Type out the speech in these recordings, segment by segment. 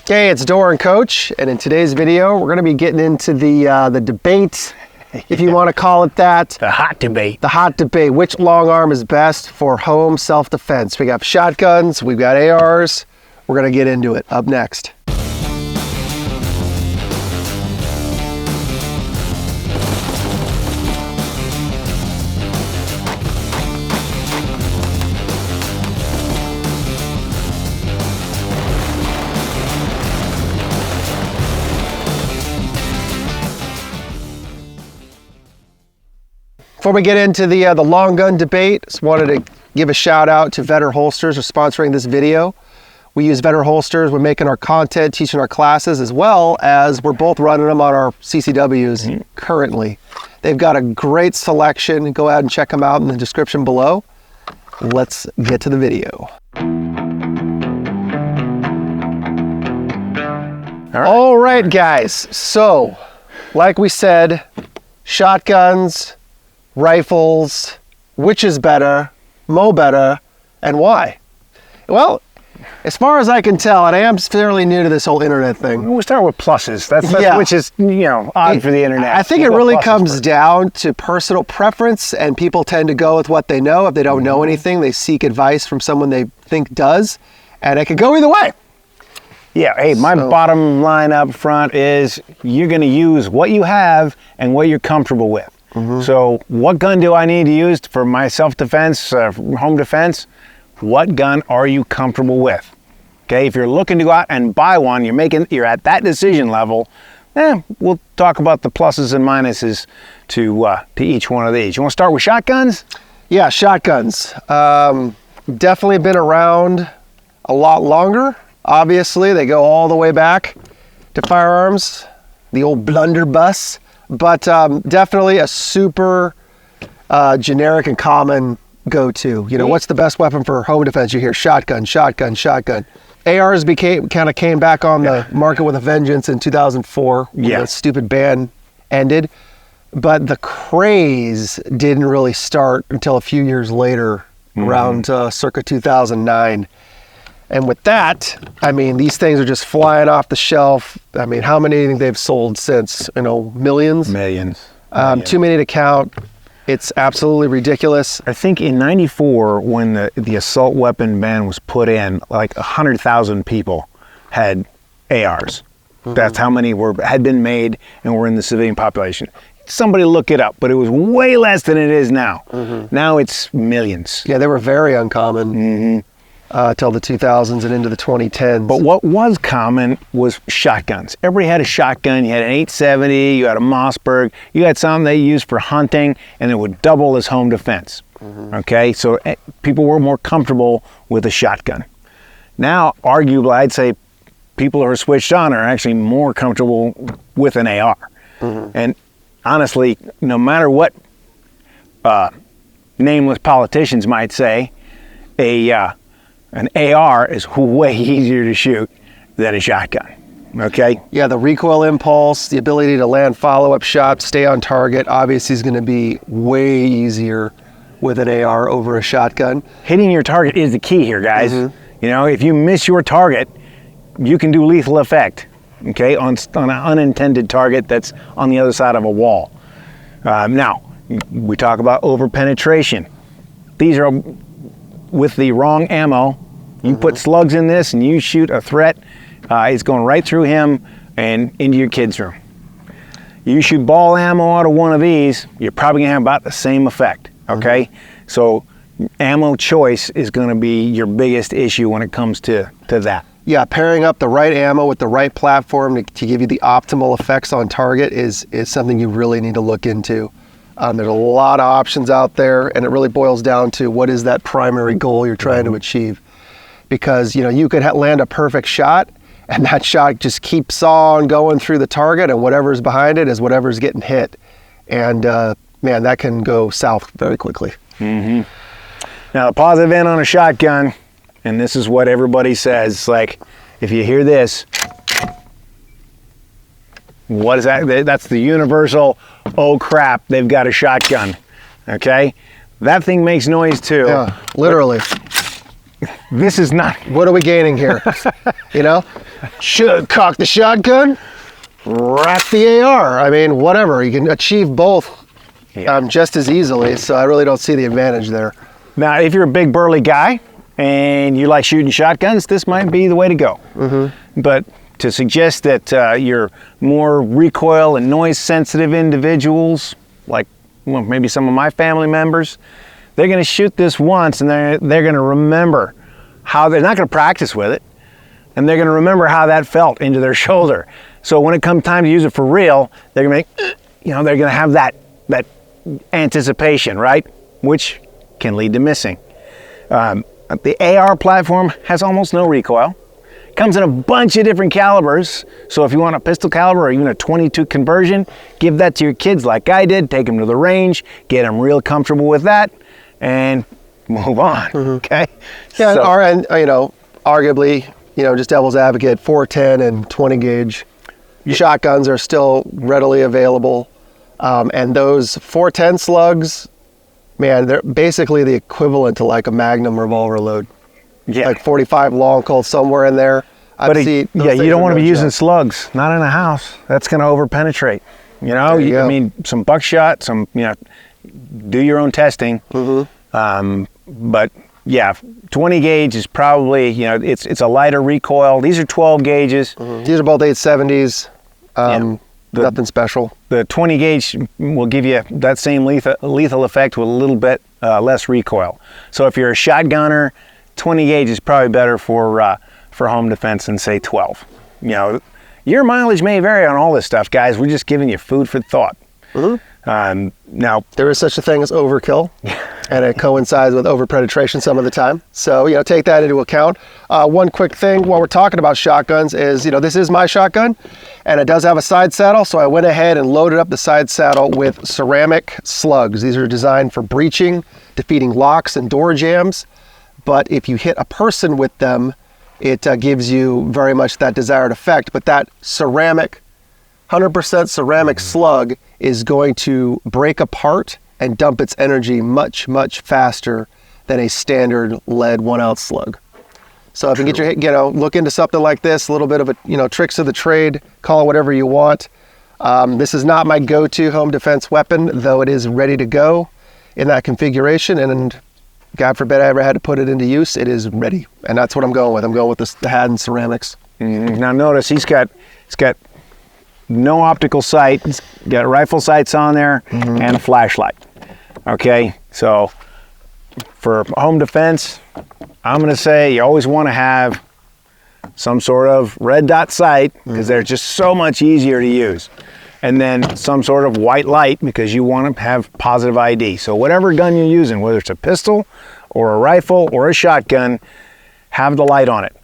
Hey, it's Dorr and Coach, and in today's video, we're going to be getting into the debate, if you want to call it that. The hot debate. The hot debate. Which long arm is best for home self-defense? We got shotguns, we've got ARs. We're going to get into it. Up next. Before we get into the long gun debate, just wanted to give a shout out to Vedder Holsters for sponsoring this video. We use Vedder Holsters when making our content, teaching our classes, as well as we're both running them on our CCWs currently. They've got a great selection. Go ahead and check them out in the description below. Let's get to the video. All right, guys. So, like we said, shotguns, rifles, which is better, better, and why? Well, as far as I can tell, and I am fairly new to this whole internet thing. We'll start with pluses. That's which is, odd for the internet. I think it really comes down to personal preference, and people tend to go with what they know. If they don't know anything, they seek advice from someone they think does, and it could go either way. Yeah, hey, my bottom line up front is you're going to use what you have and what you're comfortable with. So what gun do I need to use for my self-defense, home defense? What gun are you comfortable with? Okay, if you're looking to go out and buy one, you're at that decision level, we'll talk about the pluses and minuses to each one of these. You want to start with shotguns? Yeah, shotguns. Definitely been around a lot longer. Obviously, they go all the way back to firearms, the old blunderbuss. But definitely a super generic and common go-to. What's the best weapon for home defense? You hear shotgun, shotgun, shotgun. ARs kind of came back on the market with a vengeance in 2004 when the stupid ban ended. But the craze didn't really start until a few years later, around circa 2009. And with that, I mean, these things are just flying off the shelf. I mean, how many do you think they've sold since? Millions? Millions. Too many to count. It's absolutely ridiculous. I think in '94, when the assault weapon ban was put in, like 100,000 people had ARs. That's how many had been made and were in the civilian population. Somebody look it up, but it was way less than it is now. Now it's millions. Yeah, they were very uncommon. Till the 2000s and into the 2010s. But what was common was shotguns. Everybody had a shotgun. You had an 870, you had a Mossberg, you had something they used for hunting, and it would double as home defense. Okay, so people were more comfortable with a shotgun. Now, arguably, I'd say people who are switched on are actually more comfortable with an AR. And honestly, no matter what nameless politicians might say, an AR is way easier to shoot than a shotgun, okay? Yeah, the recoil impulse, the ability to land follow-up shots, stay on target, obviously is going to be way easier with an AR over a shotgun. Hitting your target is the key here, guys. If you miss your target, you can do lethal effect, okay, on an unintended target that's on the other side of a wall. Now, we talk about over-penetration. These are with the wrong ammo. You put slugs in this and you shoot a threat, it's going right through him and into your kid's room. You shoot ball ammo out of one of these, you're probably going to have about the same effect, okay? So ammo choice is going to be your biggest issue when it comes to that. Yeah, pairing up the right ammo with the right platform to give you the optimal effects on target is something you really need to look into. There's a lot of options out there, and it really boils down to what is that primary goal you're trying to achieve. Because you could land a perfect shot, and that shot just keeps on going through the target, and whatever's behind it is whatever's getting hit. And man, that can go south very quickly. Now, the positive end on a shotgun, and this is what everybody says, like, if you hear this, what is that? That's the universal, oh crap, they've got a shotgun, okay? That thing makes noise too. Yeah, literally. This is not. What are we gaining here? should cock the shotgun, rack the AR. I mean, whatever. You can achieve both just as easily, so I really don't see the advantage there. Now, if you're a big burly guy and you like shooting shotguns, this might be the way to go. But to suggest that you're more recoil and noise sensitive individuals, like maybe some of my family members, they're going to shoot this once and they're going to remember how they're not going to practice with it, and they're going to remember how that felt into their shoulder. So when it comes time to use it for real, they're going to they're going to have that anticipation, right? Which can lead to missing. The AR platform has almost no recoil. Comes in a bunch of different calibers. So if you want a pistol caliber or even a 22 conversion, give that to your kids like I did. Take them to the range, get them real comfortable with that, and move on. Okay. Yeah, so, and arguably, just devil's advocate, 410 and 20 gauge shotguns are still readily available, and those 410 slugs, man, they're basically the equivalent to like a Magnum revolver load. Yeah, like 45 long, cold, somewhere in there. But you don't want to be using slugs, not in a house. That's going to over penetrate. I mean, some buckshot, do your own testing. But yeah, 20 gauge is probably, it's a lighter recoil. These are 12 gauges. These are both 870s. Nothing special. The 20 gauge will give you that same lethal effect with a little bit less recoil. So if you're a shotgunner, 20 gauge is probably better for home defense than say 12. Your mileage may vary on all this stuff, guys. We're just giving you food for thought. Now, there is such a thing as overkill, and it coincides with overpenetration some of the time. So, take that into account. One quick thing while we're talking about shotguns is, this is my shotgun, and it does have a side saddle. So I went ahead and loaded up the side saddle with ceramic slugs. These are designed for breaching, defeating locks and door jams. But if you hit a person with them, it gives you very much that desired effect. But that ceramic, 100% ceramic slug is going to break apart and dump its energy much, much faster than a standard lead 1 ounce slug. So if you get your, look into something like this, a little bit of a, tricks of the trade, call it whatever you want. This is not my go-to home defense weapon, though it is ready to go in that configuration. And God forbid I ever had to put it into use, it is ready. And that's what I'm going with. I'm going with the Haddon ceramics. Now notice he's got no optical sight. He's got rifle sights on there and a flashlight. Okay, so for home defense, I'm going to say you always want to have some sort of red dot sight because they're just so much easier to use. And then some sort of white light because you want to have positive ID. So whatever gun you're using, whether it's a pistol or a rifle or a shotgun, have the light on it.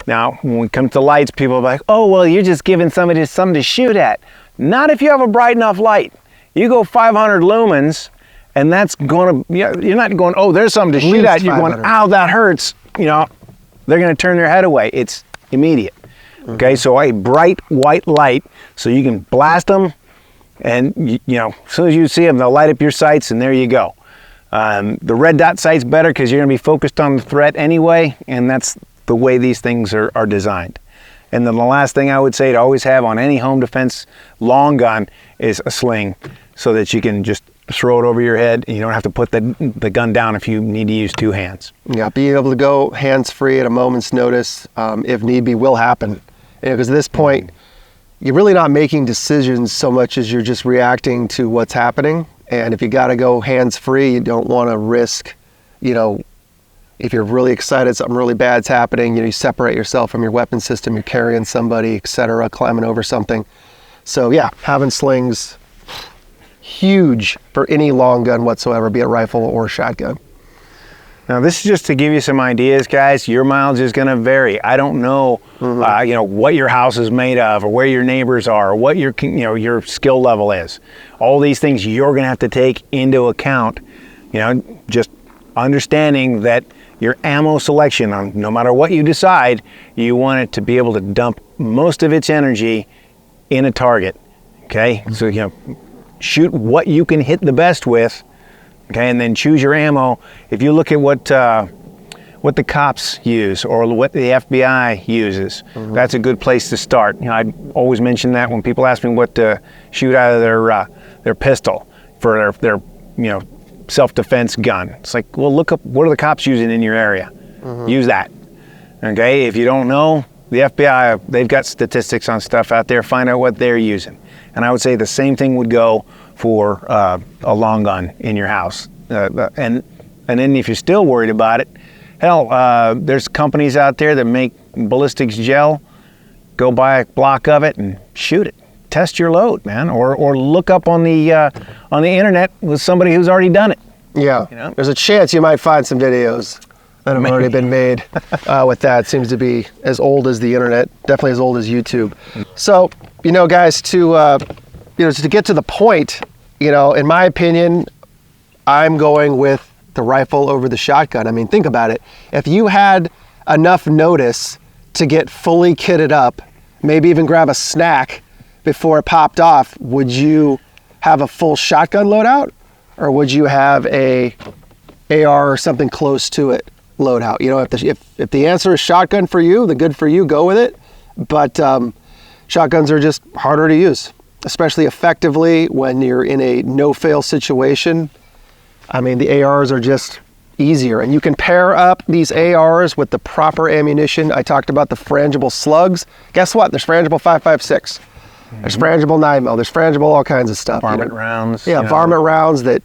Now, when we come to lights, people are like, oh, well, you're just giving somebody something to shoot at. Not if you have a bright enough light. You go 500 lumens, and that's going to, you're not going, oh, there's something to shoot at. You're going, ow, that hurts. They're going to turn their head away. It's immediate. Okay, so a bright white light, so you can blast them, and as soon as you see them, they'll light up your sights, and there you go. The red dot sight's better because you're going to be focused on the threat anyway, and that's the way these things are designed. And then the last thing I would say to always have on any home defense long gun is a sling, so that you can just throw it over your head and you don't have to put the gun down if you need to use two hands. Yeah, being able to go hands-free at a moment's notice, if need be, will happen. Because at this point, you're really not making decisions so much as you're just reacting to what's happening. And if you got to go hands-free, you don't want to risk, if you're really excited, something really bad's happening, you separate yourself from your weapon system, you're carrying somebody, etc., climbing over something. So yeah, having slings, huge for any long gun whatsoever, be it rifle or shotgun. Now this is just to give you some ideas, guys. Your mileage is going to vary. I don't know, what your house is made of, or where your neighbors are, or what your skill level is. All these things you're going to have to take into account. Just understanding that your ammo selection, no matter what you decide, you want it to be able to dump most of its energy in a target. Okay, so shoot what you can hit the best with. Okay, and then choose your ammo. If you look at what what the cops use or what the FBI uses. That's a good place to start. You know, I always mention that when people ask me what to shoot out of their pistol for their self-defense gun. It's like, well, look up what are the cops using in your area. Use that. Okay, if you don't know, the FBI, they've got statistics on stuff out there. Find out what they're using. And I would say the same thing would go for a long gun in your house. And then if you're still worried about it, hell, there's companies out there that make ballistics gel. Go buy a block of it and shoot it. Test your load, man, or look up on the internet with somebody who's already done it. Yeah, You know? there's a chance you might find some videos that have already been made with that. It seems to be as old as the internet, definitely as old as YouTube. So, guys, to get to the point, in my opinion, I'm going with the rifle over the shotgun. I mean, think about it. If you had enough notice to get fully kitted up, maybe even grab a snack before it popped off, would you have a full shotgun loadout, or would you have a AR or something close to it loadout? If the answer is shotgun for you, the good for you, go with it. But shotguns are just harder to use, especially effectively when you're in a no-fail situation. I mean, the ARs are just easier, and you can pair up these ARs with the proper ammunition. I talked about the frangible slugs. Guess what? There's frangible 5.56. There's frangible 9mm. There's frangible all kinds of stuff. Varmint rounds. Yeah, varmint rounds that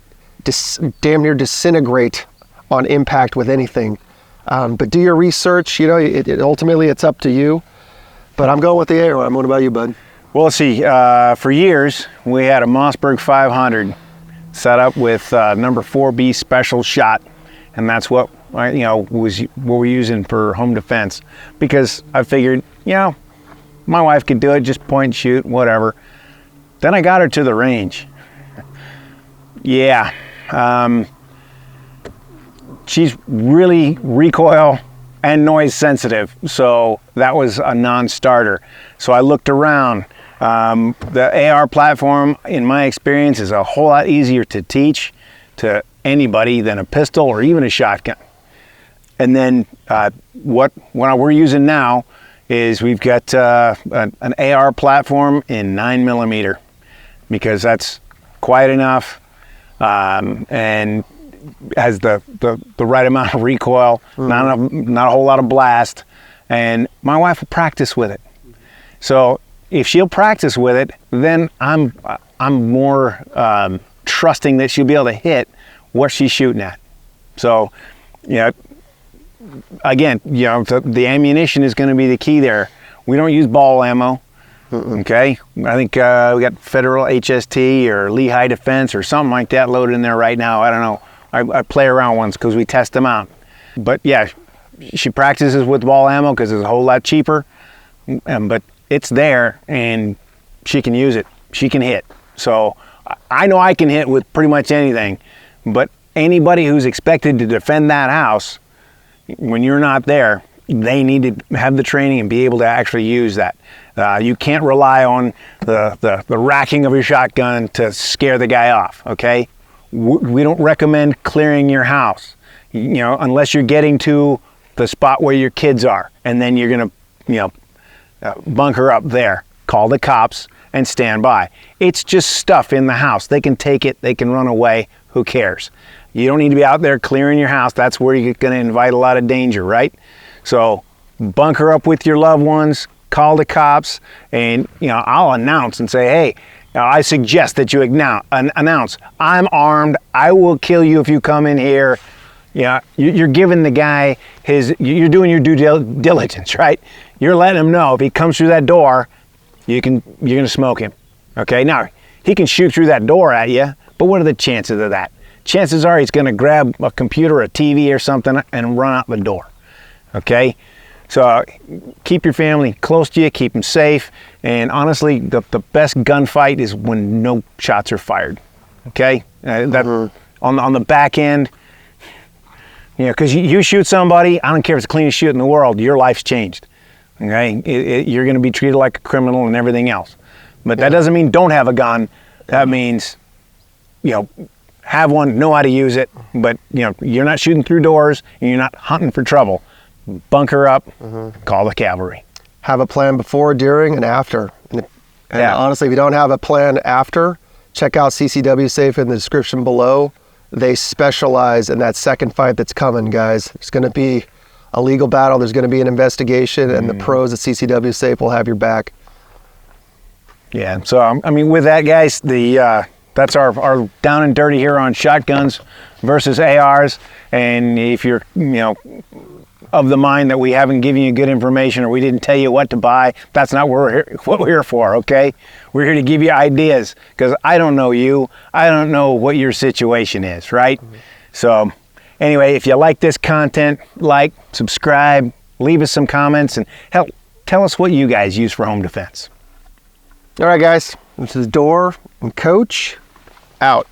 damn near disintegrate on impact with anything. But do your research. Ultimately it's up to you. But I'm going with the AR. What about you, bud? Well, let's see. For years, we had a Mossberg 500 set up with number 4B special shot, and that's what was what we're using for home defense, because I figured, my wife could do it, just point and shoot, whatever. Then I got her to the range. Yeah, she's really recoil and noise sensitive, so that was a non-starter. So I looked around. The AR platform, in my experience, is a whole lot easier to teach to anybody than a pistol or even a shotgun. And then what we're using now is we've got an AR platform in 9mm, because that's quiet enough and has the right amount of recoil, not a whole lot of blast, and my wife will practice with it. So if she'll practice with it, then I'm more trusting that she'll be able to hit what she's shooting at. So, again, the ammunition is going to be the key there. We don't use ball ammo. Okay, I think we got Federal HST or Lehigh Defense or something like that loaded in there right now. I don't know. I play around ones because we test them out. But yeah, she practices with ball ammo because it's a whole lot cheaper. But it's there and she can use it. She can hit. So I know I can hit with pretty much anything. But anybody who's expected to defend that house, when you're not there, they need to have the training and be able to actually use that. You can't rely on the racking of your shotgun to scare the guy off, okay? We don't recommend clearing your house, unless you're getting to the spot where your kids are, and then you're gonna, bunker up there. Call the cops and stand by. It's just stuff in the house. They can take it, they can run away, who cares? You don't need to be out there clearing your house. That's where you're gonna invite a lot of danger, right? So bunker up with your loved ones, call the cops, and I'll announce and say, hey, I suggest that you announce, I'm armed, I will kill you if you come in here. You're giving the guy you're doing your due diligence, right? You're letting him know if he comes through that door, you're gonna smoke him. Okay, now he can shoot through that door at you, but what are the chances of that? Chances are he's gonna grab a computer, a TV or something and run out the door. Okay, so keep your family close to you, keep them safe, and honestly, the best gunfight is when no shots are fired. Okay, that on the back end, because you shoot somebody, I don't care if it's the cleanest shoot in the world, your life's changed. Okay, you're going to be treated like a criminal and everything else, but that doesn't mean don't have a gun. That means, have one, know how to use it, but you're not shooting through doors and you're not hunting for trouble. Bunker up, call the cavalry. Have a plan before, during, and after. And honestly, if you don't have a plan after, check out CCW Safe in the description below. They specialize in that second fight that's coming, guys. There's going to be a legal battle. There's going to be an investigation, and the pros at CCW Safe will have your back. Yeah. So I mean, with that, guys, that's our down and dirty here on shotguns versus ARs. And if you're of the mind that we haven't given you good information or we didn't tell you what to buy, that's not what we're here for, okay? We're here to give you ideas, because I don't know you. I don't know what your situation is, right? So anyway, if you like this content, like, subscribe, leave us some comments, and help tell us what you guys use for home defense. All right, guys, this is Dorr and Coach out.